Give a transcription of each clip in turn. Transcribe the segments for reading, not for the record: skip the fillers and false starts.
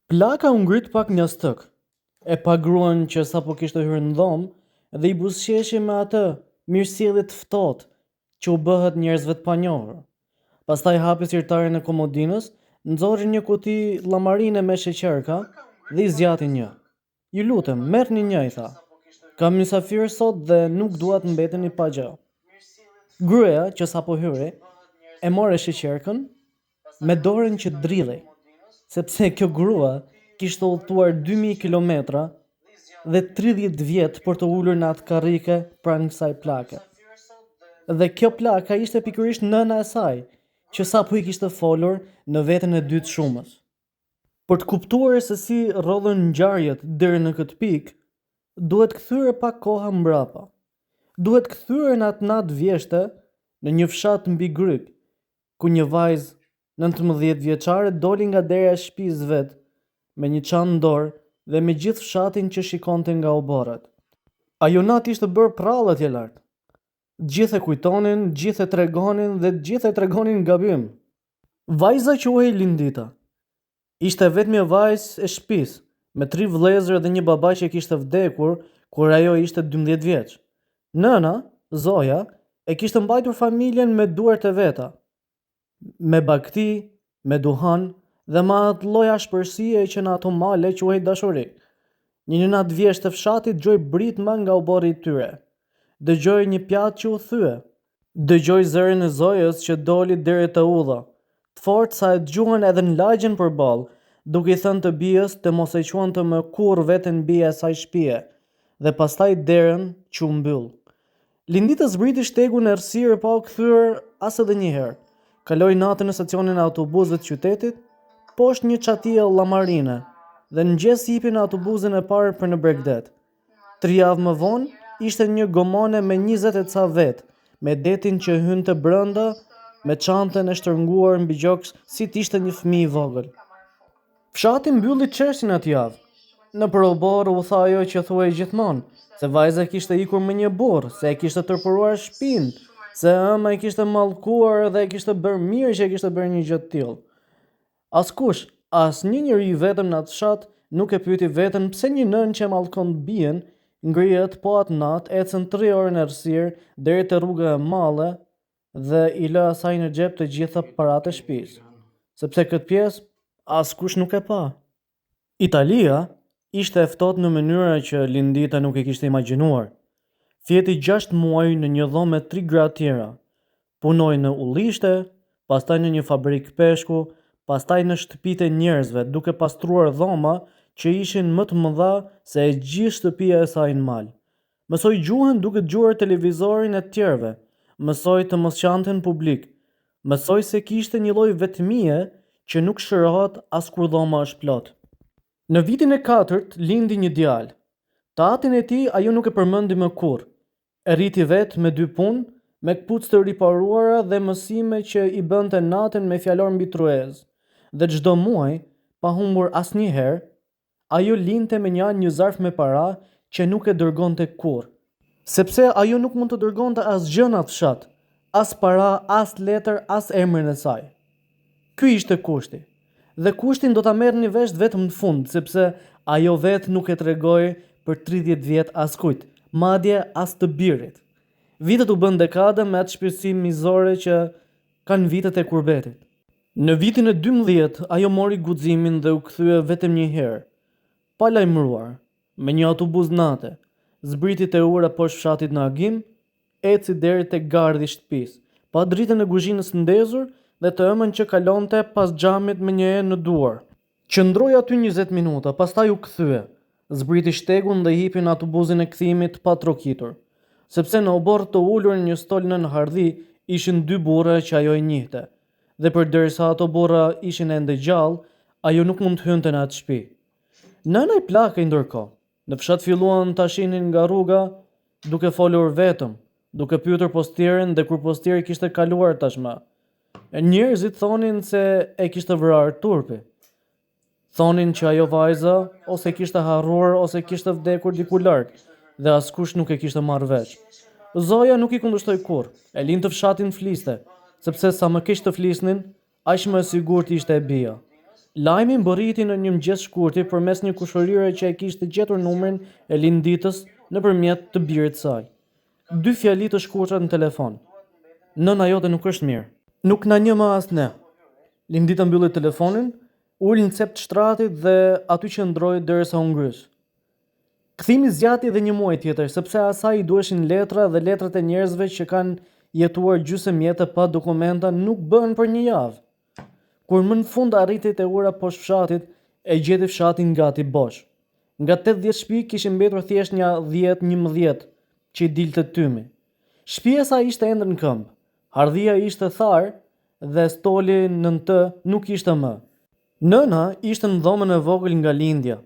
Plaka u ngrit pak një stëk, e pa gruan që sapo kishte hyrë në dhomë dhe i buzëqeshje me atë mirësjellje të ftohtë që u bëhet njerëzve të panjohur. Pastaj hapi sirtarin e komodinës, nxorri një kuti llamarine me sheqerka dhe i zgjati një. Ju lutem, merrni një, i tha. Kam mysafir sot dhe nuk dua të mbeteni pa gjë. Gruaja, që sapo hyri, e morë sheqerkën me dorën që drillej, sepse kjo grua kishte udhëtuar 2000 kilometra dhe 30 vjet për të ulur në atë karrike pranë kësaj plake. Dhe kjo plaka ishte pikërisht nëna e saj, që sapo i kishte folur në veten e dytë shumës. Për të kuptuar se si rrodhen ngjarjet deri në këtë pikë, duhet kthyer pak koha mbrapa. Duhet kthyer në atë natë vjeshte në një fshat mbi Gryk, ku një vajzë 19 vjeçare doli nga dera e shtëpisë vet me një çantë në dorë dhe me gjithë fshatin që shikonte nga oborrat. Ajo natë ishte bërë prallë atje lart. Gjithë e kujtonin, gjithë e tregonin dhe gjithë e tregonin gabim. Vajza quhej Lindita. Ishte vetëm vajzë e shtëpisë, me 3 vëllezër dhe një baba që kishte vdekur kur ajo ishte 12 vjeç. Nëna, Zoja, e kishte mbajtur familjen me duart e veta, me bagti, me duhan dhe me atë lloj ashpërsie që në ato male quhej dashuri. Një natë vjesht të fshatit dëgjoi britma nga oborri i tyre. Dëgjoi një pjatë që u thye. Dëgjoi zërin e Zojës që doli deri te udha, të fortë sa e dëgjuan edhe në lagjen përballë, duke i thënë të bijës të mos e quante më kurrë veten bija e saj shtëpie, dhe pastaj derën që u mbyll. Lindita zbriti shtegun e errësirë pa u kthyer as edhe një herë. Kaloi natën në stacionin e autobusëve të qytetit, poshtë një çatie llamarine, dhe në mëngjes hipi në autobusin e parë për në Bregdet. 3 javë më vonë ishte një gomone me 20 e ca vet, me detin që hynte brenda, me çantën e shtrënguar mbi gjoks si të ishte një fëmijë i vogël. Fshati mbylli çeshin atë javë. Në përobor u tha ajo që thuaj gjithmonë, se vajza kishte ikur me një burr, se e kishte tërpëruar shtëpinë, se ëma e kishte mallkuar dhe e kishte bërë mirë që e kishte bërë një gjë të tillë. Askush, asnjë njeri i vetëm në atë fshat nuk e pyeti veten pse një nën që mallkon bien ngrihet po atë natë ecën 3 orë në errësirë deri te rruga e Malle dhe i lë asaj në xhep të gjitha paratë e shtëpisë, sepse këtë pjesë askush nuk e pa. Italia ishte e ftohtë në mënyra që Lindita nuk e kishte imagjinuar. Fjeti 6 muaj në një dhomë me 3 gra tjera. Punoi në ullishte, pastaj në një fabrikë peshku, pastaj në shtëpitë e njerëzve, duke pastruar dhoma që ishin më të mëdha se e gjithë shtëpia e saj në mal. Mësoi gjuhën duke dëgjuar televizorin e tjerëve, mësoi të mos qanten publik, mësoi se kishte një lloj vetmie që nuk shërohet as kur dhoma është plot. Në vitin e 4 lindi një djalë. Tatin e tij ajo nuk e përmendi më kurrë. E rriti vetë me 2 punë, me kpucë të riparuara dhe mësime që i bënte natën me fjalor mbi truez. Dhe çdo muaj, pa humbur asnjëherë, ajo linte me një zarf me para që nuk e dërgonte kurrë. Sepse ajo nuk mund të dërgonte asgjë në atë fshat, as para, as letër, as emrin e saj. Ky ishte kushti. Dhe kushtin do ta merrni vesh vetëm në fund, sepse ajo vetë nuk e tregoi për 30 vjet askujt, madje as të birit. Vitet u bën dekada me atë shpirtësi mizore që kanë vitet e kurbetit. Në vitin e 12 ajo mori guximin dhe u kthye vetëm një herë, pa lajmëruar, me një autobus nate, zbriti te ura poshtë fshatit në agim, eci deri tek gardhi i shtëpisë, pa dritën e kuzhinës ndezur dhe të ëmën që kalonte pas xhamit me një enë në duar. Qëndroi aty 20 minuta, pastaj u kthye, zbriti shtegun dhe hipi në autobusin e kthimit pa trokitur, sepse në obor të ulur në një stol nën hardhi ishin 2 burra që ajo i njihte, dhe përderisa ato burra ishin ende gjallë, ajo nuk mund të hynte në atë shtëpi. Nëna i plakej ndërkohë. Në fshat filluan ta shihnin nga rruga, duke folur vetëm, duke pyetur postierin dhe kur postieri kishte kaluar tashmë. Njerëzit thonin se e kishte vrarë turpi. Thonin që ajo vajza ose kishte harruar ose kishte vdekur diku lart dhe askush nuk e kishte marrë vesh. Zoja nuk i kundërshtoi kurrë, e lindi të fshatin fliste, sepse sa më keq të flisnin, aq më e sigurt ishte e bija. Lajmi mbërriti në një mëngjes shkurti përmes një kushërire që e kishte gjetur numrin e Linditës nëpërmjet të birit të saj. 2 fjali të shkurtra në telefon. Nëna jote nuk është mirë. Nuk na njeh më as ne. Lindita mbylli telefonin, uli në cep të shtratit dhe aty qëndroi derisa u ngrys. Kthimi zgjati edhe një muaj tjetër, sepse asaj i duheshin letra dhe letrat e njerëzve që kanë jetuar gjysmë jetë pa dokumenta nuk bëhen për një javë. Kur më në fund arriti te ura poshtë fshatit, e gjeti fshatin gati bosh. Nga 80 shtëpi kishin mbetur thjesht një 10-11 që i dilte tymi. Shtëpia e saj ishte ende në këmbë. Hardhia ishte tharë dhe stoli nën të nuk ishte më. Nëna ishte në dhomën e vogël nga lindja,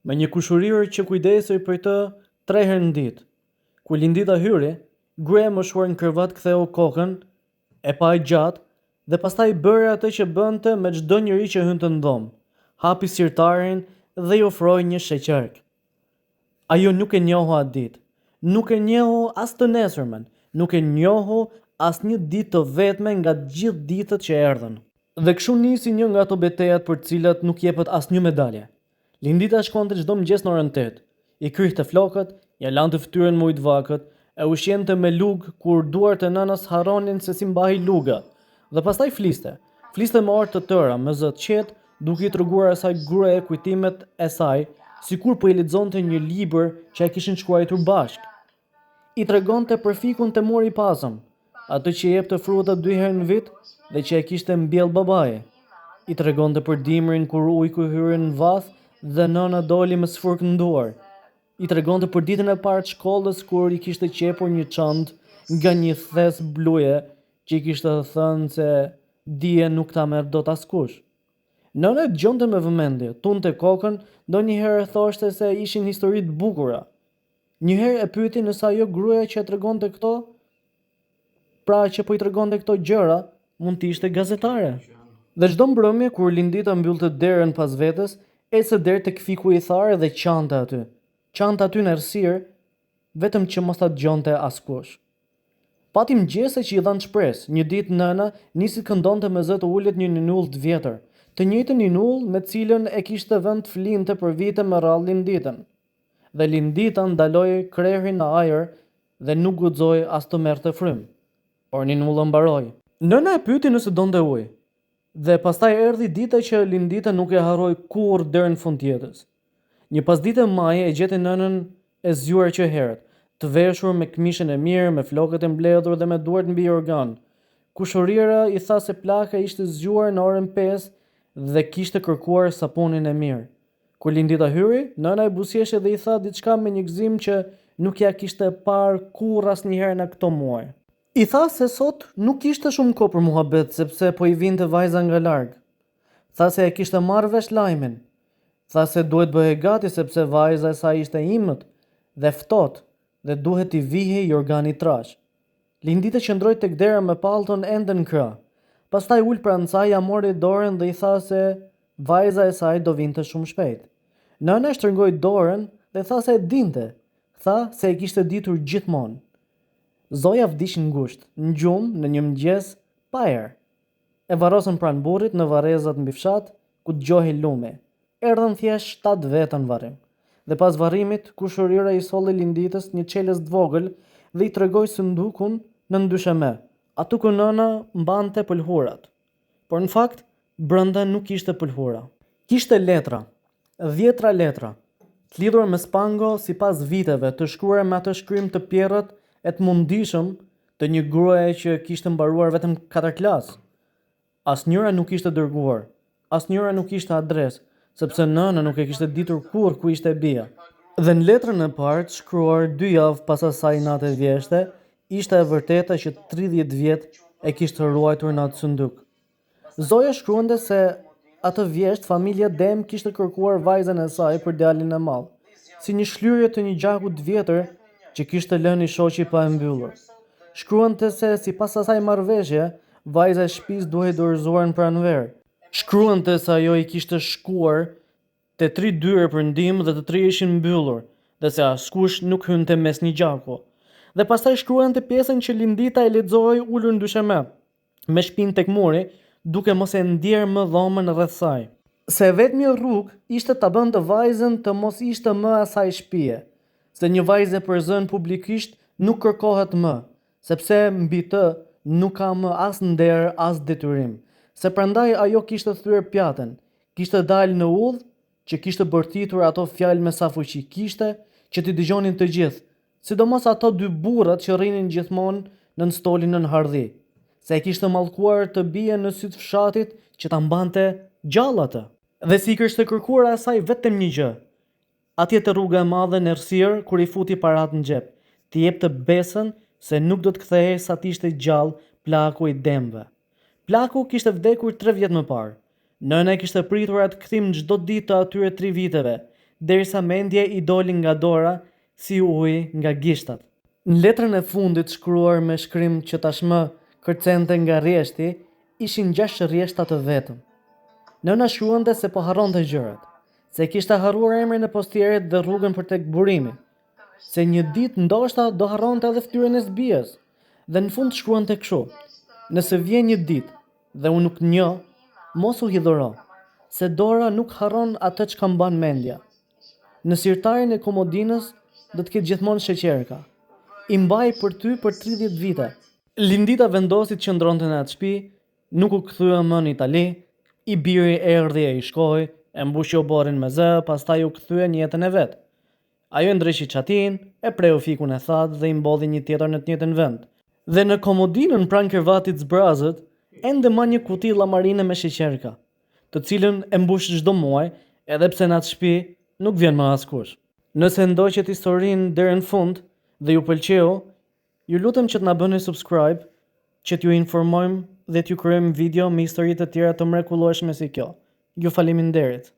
me një kushërir që kujdesej për të 3 herë në ditë. Kur Lindita hyri, gruaja më shuar në krevat ktheu kokën, e pa e gjatë, dhe pastaj bëri atë që bënte me çdo njeri që hynte në dhomë. Hapi sirtarin dhe i ofroi një sheqerk. Ajo nuk e njohu atë ditë. Nuk e njohu as të nesërmen. Nuk e njohu as një ditë të vetme nga gjithë ditët që erdhën. Dhe kështu nisi një nga ato betejat për të cilat nuk jepet asnjë medalje. Lindita shkonte çdo mëngjes në orën 8. I kryhte flokët, ja lante fytyrën me ujë të vakët, e ushqente me lugë kur duart e nënës harronin se si mbahej luga. Dhe pastaj fliste me orë të tëra, me zë të qetë, duke i treguar asaj gruaje kujtimet e saj, sikur po i lexonte një libër që e kishin shkruar bashkë. I tregonte për fikun të mori i pasëm, atë që i jepte fruta 2 herë në vit dhe që e kishte mbjell babaje. I tregonte për dimrin kur ujku hyri në vath dhe nëna doli me sfurk në duar. I tregonte për ditën e parë të shkollës kur i kishte qepur një çantë nga një thes bluje që i kishte thënë se dije nuk ta merr dot askush. Nëna e dëgjonte me vëmendje, tunte kokën, ndonjëherë thoshte se ishin histori të bukura. Njëherë e pyeti nëse ajo gruaja që e tregonte këto, pra që po i tregonte këto gjëra, mund të ishte gazetare. Dhe çdo mbrëmje kur Lindita mbyllte derën pas vetes, ecë deri tek fiku i tharë dhe qante aty. Qante aty në errësirë, vetëm që mos ta dëgjonte askush. Pati mëngjese që i dhan shpresë. Një ditë nëna nisi këndonte me zë të ulët një ninull të vjetër, të njëjtën ninull me cilën e kishte vënë të flinte për vite me radhë Linditën. Dhe Lindita ndaloi krerrin në ajër dhe nuk guxoi as të merrte frym. Por ninulla mbaroi. Nëna e pyeti nëse donte ujë. Dhe pastaj erdhi dita që Lindita nuk e harroi kurrë deri në fund jetës. Një pasdite maje e gjeti nënën e zgjuar që herët, të veshur me këmishën e mirë, me flokët e mbledhur dhe me duart mbi organ. Kushërira i tha se plaka ishte zgjuar në orën 5 dhe kishte kërkuar sapunin e mirë. Kur Lindita hyri, nëna e buzëqeshte dhe i tha diçka me një gëzim që nuk ja kishte parë kurrë asnjëherë në këto muaj. I tha se sot nuk kishte shumë kohë për muhabet sepse po i vinte vajza nga larg. Tha se e kishte marrë vesh lajmin. Tha se duhet bëhej gati sepse vajza e saj ishte imët dhe ftohtë dhe duhet t'i vihej organi trash. Lindita qëndroi tek dera me pallton ende në krah. Pastaj ul pranë saj, ja mori dorën dhe i tha se vajza e saj do vinte shumë shpejt. Nëna shtrëngoi dorën dhe tha se e dinte. Tha se e kishte ditur gjithmonë. Zoja vdiq ngushtë, në gjumë, në një mëngjes pa erë. E varrosën pranë burrit në varrezat mbi fshat, ku dëgjohej lumi. Erdhën thjesht 7 veta në varrim. Dhe pas varrimit, kushërira i solli Linditës një çelës të vogël dhe i tregoi sundukun në ndysheme, aty ku nëna mbante pëlhurat. Por në fakt, brenda nuk ishte pëlhura. Kishte letra, 10 letra, të lidhur me spango sipas viteve, të shkruar me atë shkrim të pjerrët e të mundishëm të një gruaje që kishte mbaruar vetëm 4 klasë. Asnjëra nuk ishte dërguar, asnjëra nuk ishte adresë, sepse nëna nuk e kishte ditur kurrë ku ishte bia. Dhe në letrën e parë, shkruar 2 javë pas asaj nate vjeshte, ishte e vërteta që 30 vjet e kishte ruajtur në atë sunduk. Zoja shkruante se atë vjesht familja Dem kishte kërkuar vajzën e saj për djalin e madh, si një shlyerje të një gjaku të vjetër që kishte lënë i shoqi pa e mbyllur. Shkruante se sipas asaj marrëveshje, vajza e shtëpisë duhej dorëzuar në pranverë. Shkruante se ajo i kishte shkuar te 3 dyre për ndihmë dhe të 3 ishin mbyllur, dhe se askush nuk hynte mes një gjaku. Dhe pastaj shkruante pjesën që Lindita e lexoi ulur ndysheme, me shpinë tek muri, duke mos e ndier më dhomën rreth saj. Se vetmi rrugë ishte ta bënte vajzën të mos ishte më asaj shtëpie, se një vajzë e përzën publikisht nuk kërkohet më, sepse mbi të nuk ka më as nder as detyrim, se prandaj ajo kishte thyer pjatën, kishte dalë në udhë që kishte bërtitur ato fjalë me sa fuqi kishte që t'i dëgjonin të gjithë, sidomos ato dy burrat që rrinin gjithmonë nën stolin nën hardhi, se e kishte mallkuar të bie në sy të fshatit që ta mbante gjallë atë. Dhe si kishte kërkuar asaj vetëm një gjë, atje te rruga e madhe në errësirë kur i futi parat në xhep, t'i jepte besën se nuk do të kthehej sa t'ishte gjallë plaku i demve. Plaku kishte vdekur 3 vjet më parë. Nëna e kishte pritur atë kthim çdo ditë të atyre 3 viteve, derisa mendje i doli nga dora si uji nga gishtat. Në letrën e fundit shkruar me shkrim që tashmë kërcente nga rrjeshti, ishin 6 rrjeshta të vetëm. Nëna shkruante se po harronte gjërat, se kishte harruar emrin e postierit dhe rrugën për tek burimi, se një ditë ndoshta do harronte edhe fytyrën e sbies, dhe në fund shkruante kështu: nëse vjen një ditë dhe unë nuk njoh, mos u hidhuro, se dora nuk harron atë çka mban mendja. Në sirtarin e komodinës do të ketë gjithmonë sheqerka. I mbaj për ty për 30 vite. Lindita vendosi të qëndronte në atë shtëpi, nuk u kthye më në Itali, i biri erdhi e i shkoi, e mbushi oborrin me zë, pastaj u kthye në jetën e vet. Ajo ndreshi çatin, e preu fikun e thatë dhe i mbodhi një tjetër në të njëjtin vend. Dhe në komodinën pranë krevatit zbrazët, ende ma një kuti llamarine me sheqerka, të cilën e mbush çdo muaj, edhe pse në atë shtëpi nuk vjen më askush. Nëse ndoqet historinë deri në fund dhe ju pëlqeu, ju lutem që të na bëni subscribe, që t'ju informojmë dhe t'ju krijojmë video me histori të tjera të mrekullueshme si kjo. Ju faleminderit.